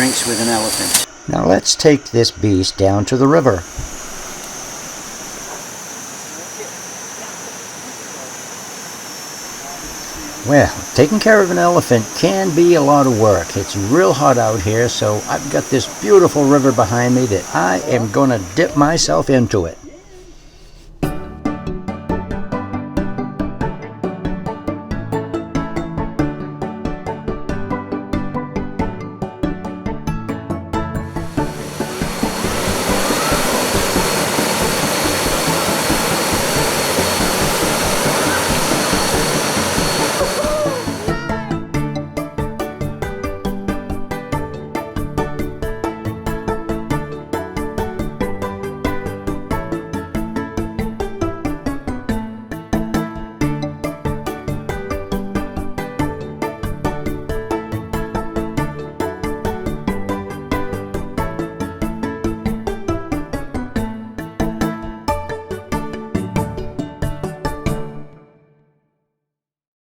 drinks with an elephant. Now let's take this beast down to the river. Well, taking care of an elephant can be a lot of work. It's real hot out here, so I've got this beautiful river behind me that I am going to dip myself into it.